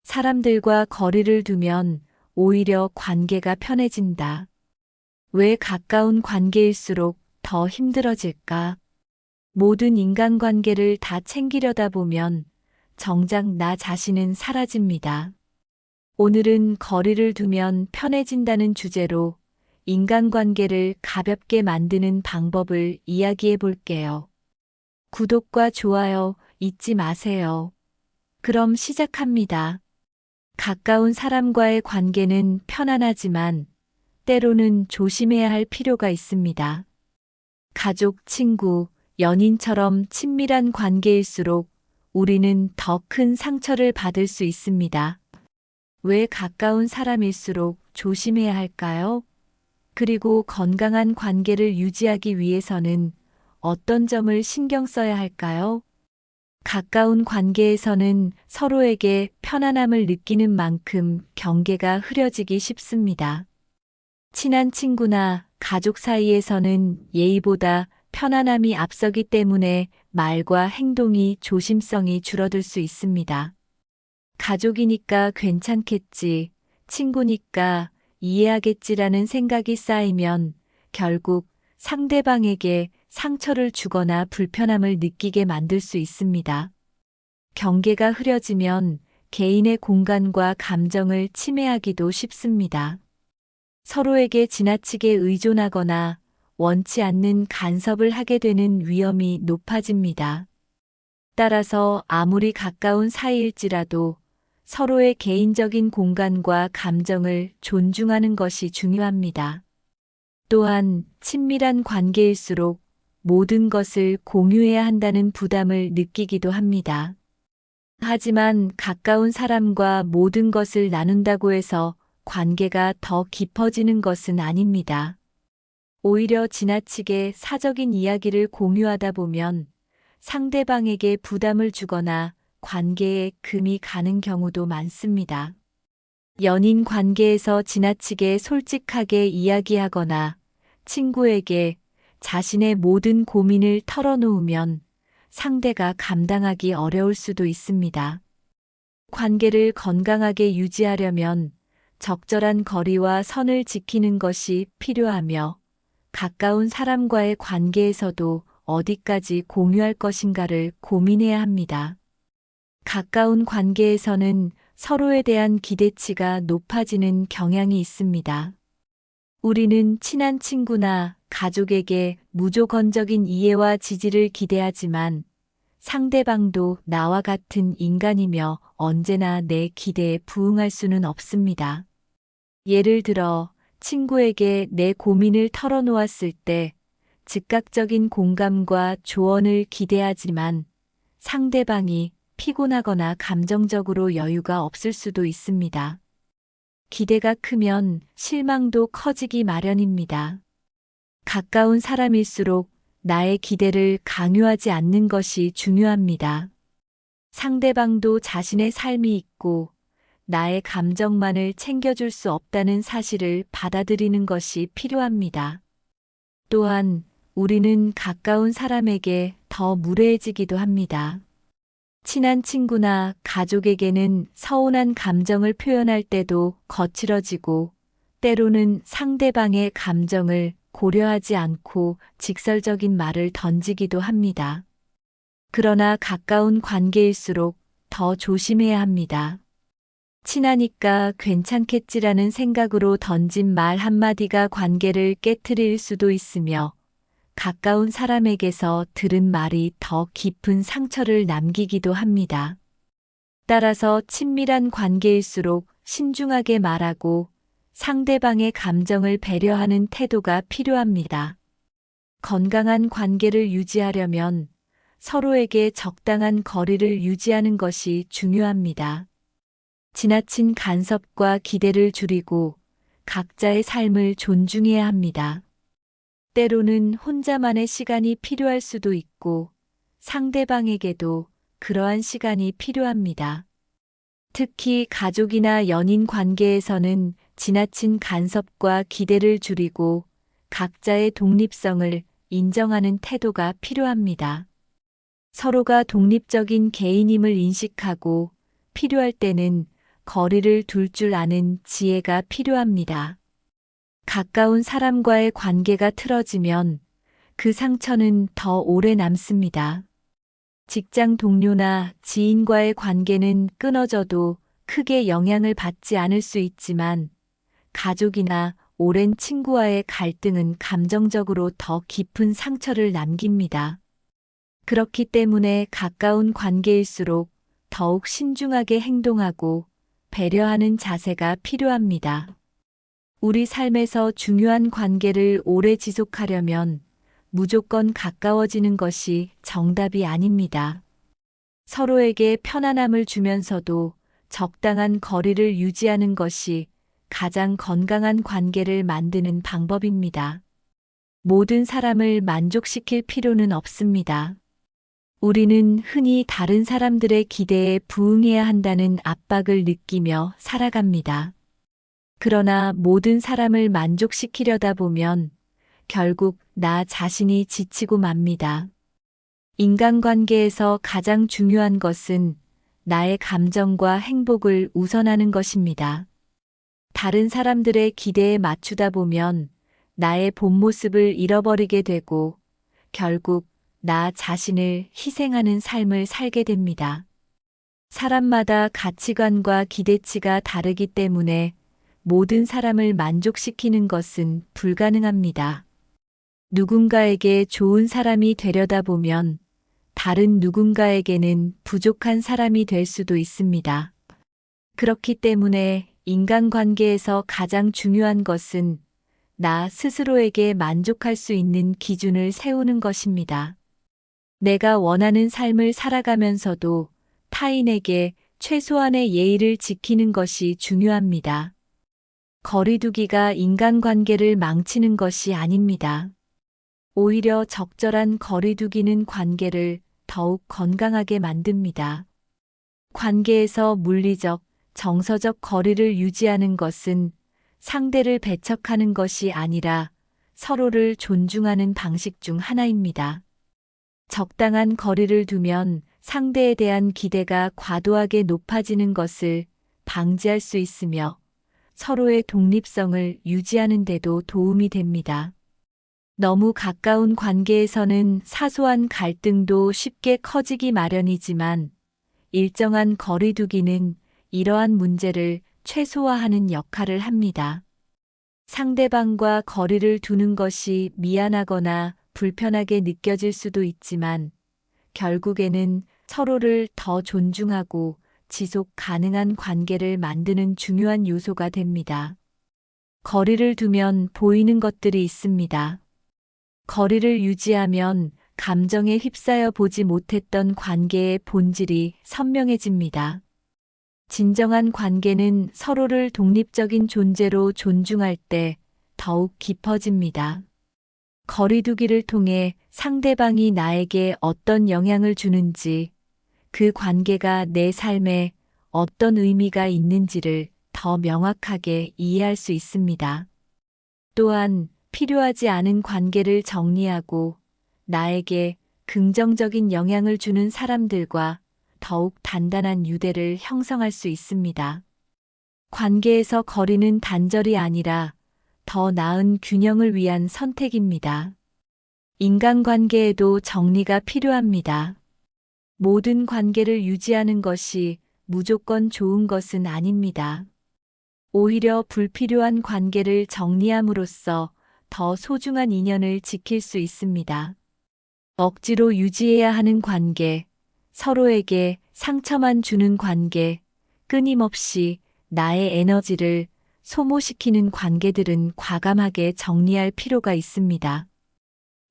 사람들과 거리를 두면 오히려 관계가 편해진다. 왜 가까운 관계일수록 더 힘들어질까? 모든 인간관계를 다 챙기려다 보면 정작 나 자신은 사라집니다. 오늘은 거리를 두면 편해진다는 주제로 인간관계를 가볍게 만드는 방법을 이야기해 볼게요. 구독과 좋아요 잊지 마세요. 그럼 시작합니다. 가까운 사람과의 관계는 편안하지만 때로는 조심해야 할 필요가 있습니다. 가족, 친구, 연인처럼 친밀한 관계일수록 우리는 더 큰 상처를 받을 수 있습니다. 왜 가까운 사람일수록 조심해야 할까요? 그리고 건강한 관계를 유지하기 위해서는 어떤 점을 신경 써야 할까요? 가까운 관계에서는 서로에게 편안함을 느끼는 만큼 경계가 흐려지기 쉽습니다. 친한 친구나 가족 사이에서는 예의보다 편안함이 앞서기 때문에 말과 행동이 조심성이 줄어들 수 있습니다. 가족이니까 괜찮겠지, 친구니까 이해하겠지라는 생각이 쌓이면 결국 상대방에게 상처를 주거나 불편함을 느끼게 만들 수 있습니다. 경계가 흐려지면 개인의 공간과 감정을 침해하기도 쉽습니다. 서로에게 지나치게 의존하거나 원치 않는 간섭을 하게 되는 위험이 높아집니다. 따라서 아무리 가까운 사이일지라도 서로의 개인적인 공간과 감정을 존중하는 것이 중요합니다. 또한 친밀한 관계일수록 모든 것을 공유해야 한다는 부담을 느끼기도 합니다. 하지만 가까운 사람과 모든 것을 나눈다고 해서 관계가 더 깊어지는 것은 아닙니다. 오히려 지나치게 사적인 이야기를 공유하다 보면 상대방에게 부담을 주거나 관계에 금이 가는 경우도 많습니다. 연인 관계에서 지나치게 솔직하게 이야기하거나 친구에게 자신의 모든 고민을 털어놓으면 상대가 감당하기 어려울 수도 있습니다. 관계를 건강하게 유지하려면 적절한 거리와 선을 지키는 것이 필요하며 가까운 사람과의 관계에서도 어디까지 공유할 것인가를 고민해야 합니다. 가까운 관계에서는 서로에 대한 기대치가 높아지는 경향이 있습니다. 우리는 친한 친구나 가족에게 무조건적인 이해와 지지를 기대하지만 상대방도 나와 같은 인간이며 언제나 내 기대에 부응할 수는 없습니다. 예를 들어 친구에게 내 고민을 털어놓았을 때 즉각적인 공감과 조언을 기대하지만 상대방이 피곤하거나 감정적으로 여유가 없을 수도 있습니다. 기대가 크면 실망도 커지기 마련입니다. 가까운 사람일수록 나의 기대를 강요하지 않는 것이 중요합니다. 상대방도 자신의 삶이 있고 나의 감정만을 챙겨줄 수 없다는 사실을 받아들이는 것이 필요합니다. 또한 우리는 가까운 사람에게 더 무례해지기도 합니다. 친한 친구나 가족에게는 서운한 감정을 표현할 때도 거칠어지고 때로는 상대방의 감정을 고려하지 않고 직설적인 말을 던지기도 합니다. 그러나 가까운 관계일수록 더 조심해야 합니다. 친하니까 괜찮겠지라는 생각으로 던진 말 한마디가 관계를 깨트릴 수도 있으며 가까운 사람에게서 들은 말이 더 깊은 상처를 남기기도 합니다. 따라서 친밀한 관계일수록 신중하게 말하고 상대방의 감정을 배려하는 태도가 필요합니다. 건강한 관계를 유지하려면 서로에게 적당한 거리를 유지하는 것이 중요합니다. 지나친 간섭과 기대를 줄이고 각자의 삶을 존중해야 합니다. 때로는 혼자만의 시간이 필요할 수도 있고 상대방에게도 그러한 시간이 필요합니다. 특히 가족이나 연인 관계에서는 지나친 간섭과 기대를 줄이고 각자의 독립성을 인정하는 태도가 필요합니다. 서로가 독립적인 개인임을 인식하고 필요할 때는 거리를 둘 줄 아는 지혜가 필요합니다. 가까운 사람과의 관계가 틀어지면 그 상처는 더 오래 남습니다. 직장 동료나 지인과의 관계는 끊어져도 크게 영향을 받지 않을 수 있지만 가족이나 오랜 친구와의 갈등은 감정적으로 더 깊은 상처를 남깁니다. 그렇기 때문에 가까운 관계일수록 더욱 신중하게 행동하고 배려하는 자세가 필요합니다. 우리 삶에서 중요한 관계를 오래 지속하려면 무조건 가까워지는 것이 정답이 아닙니다. 서로에게 편안함을 주면서도 적당한 거리를 유지하는 것이 가장 건강한 관계를 만드는 방법입니다. 모든 사람을 만족시킬 필요는 없습니다. 우리는 흔히 다른 사람들의 기대에 부응해야 한다는 압박을 느끼며 살아갑니다. 그러나 모든 사람을 만족시키려다 보면 결국 나 자신이 지치고 맙니다. 인간관계에서 가장 중요한 것은 나의 감정과 행복을 우선하는 것입니다. 다른 사람들의 기대에 맞추다 보면 나의 본 모습을 잃어버리게 되고 결국 나 자신을 희생하는 삶을 살게 됩니다. 사람마다 가치관과 기대치가 다르기 때문에 모든 사람을 만족시키는 것은 불가능합니다. 누군가에게 좋은 사람이 되려다 보면 다른 누군가에게는 부족한 사람이 될 수도 있습니다. 그렇기 때문에 인간관계에서 가장 중요한 것은 나 스스로에게 만족할 수 있는 기준을 세우는 것입니다. 내가 원하는 삶을 살아가면서도 타인에게 최소한의 예의를 지키는 것이 중요합니다. 거리두기가 인간관계를 망치는 것이 아닙니다. 오히려 적절한 거리두기는 관계를 더욱 건강하게 만듭니다. 관계에서 물리적, 정서적 거리를 유지하는 것은 상대를 배척하는 것이 아니라 서로를 존중하는 방식 중 하나입니다. 적당한 거리를 두면 상대에 대한 기대가 과도하게 높아지는 것을 방지할 수 있으며 서로의 독립성을 유지하는 데도 도움이 됩니다. 너무 가까운 관계에서는 사소한 갈등도 쉽게 커지기 마련이지만 일정한 거리두기는 이러한 문제를 최소화하는 역할을 합니다. 상대방과 거리를 두는 것이 미안하거나 불편하게 느껴질 수도 있지만 결국에는 서로를 더 존중하고 지속 가능한 관계를 만드는 중요한 요소가 됩니다. 거리를 두면 보이는 것들이 있습니다. 거리를 유지하면 감정에 휩싸여 보지 못했던 관계의 본질이 선명해집니다. 진정한 관계는 서로를 독립적인 존재로 존중할 때 더욱 깊어집니다. 거리두기를 통해 상대방이 나에게 어떤 영향을 주는지, 그 관계가 내 삶에 어떤 의미가 있는지를 더 명확하게 이해할 수 있습니다. 또한 필요하지 않은 관계를 정리하고 나에게 긍정적인 영향을 주는 사람들과 더욱 단단한 유대를 형성할 수 있습니다. 관계에서 거리는 단절이 아니라 더 나은 균형을 위한 선택입니다. 인간관계에도 정리가 필요합니다. 모든 관계를 유지하는 것이 무조건 좋은 것은 아닙니다. 오히려 불필요한 관계를 정리함으로써 더 소중한 인연을 지킬 수 있습니다. 억지로 유지해야 하는 관계, 서로에게 상처만 주는 관계, 끊임없이 나의 에너지를 소모시키는 관계들은 과감하게 정리할 필요가 있습니다.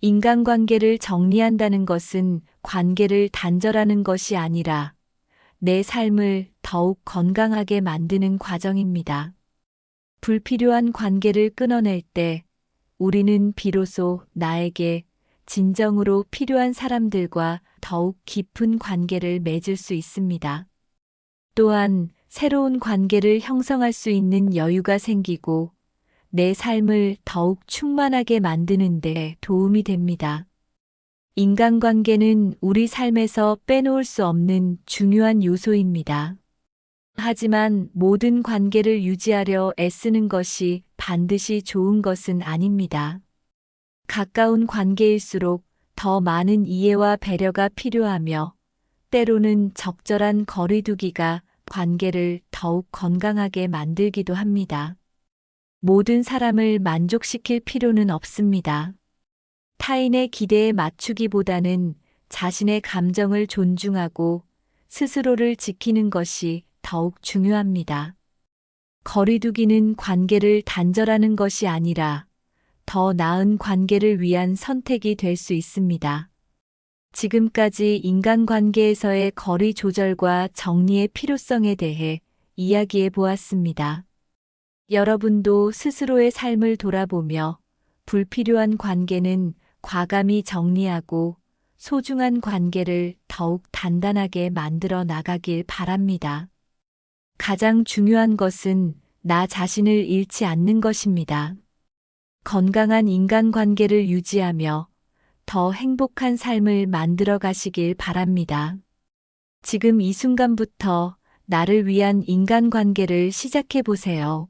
인간관계를 정리한다는 것은 관계를 단절하는 것이 아니라 내 삶을 더욱 건강하게 만드는 과정입니다. 불필요한 관계를 끊어낼 때 우리는 비로소 나에게 진정으로 필요한 사람들과 더욱 깊은 관계를 맺을 수 있습니다. 또한 새로운 관계를 형성할 수 있는 여유가 생기고 내 삶을 더욱 충만하게 만드는 데 도움이 됩니다. 인간관계는 우리 삶에서 빼놓을 수 없는 중요한 요소입니다. 하지만 모든 관계를 유지하려 애쓰는 것이 반드시 좋은 것은 아닙니다. 가까운 관계일수록 더 많은 이해와 배려가 필요하며 때로는 적절한 거리두기가 관계를 더욱 건강하게 만들기도 합니다. 모든 사람을 만족시킬 필요는 없습니다. 타인의 기대에 맞추기보다는 자신의 감정을 존중하고 스스로를 지키는 것이 더욱 중요합니다. 거리두기는 관계를 단절하는 것이 아니라 더 나은 관계를 위한 선택이 될 수 있습니다. 지금까지 인간관계에서의 거리 조절과 정리의 필요성에 대해 이야기해 보았습니다. 여러분도 스스로의 삶을 돌아보며 불필요한 관계는 과감히 정리하고 소중한 관계를 더욱 단단하게 만들어 나가길 바랍니다. 가장 중요한 것은 나 자신을 잃지 않는 것입니다. 건강한 인간관계를 유지하며 더 행복한 삶을 만들어 가시길 바랍니다. 지금 이 순간부터 나를 위한 인간관계를 시작해 보세요.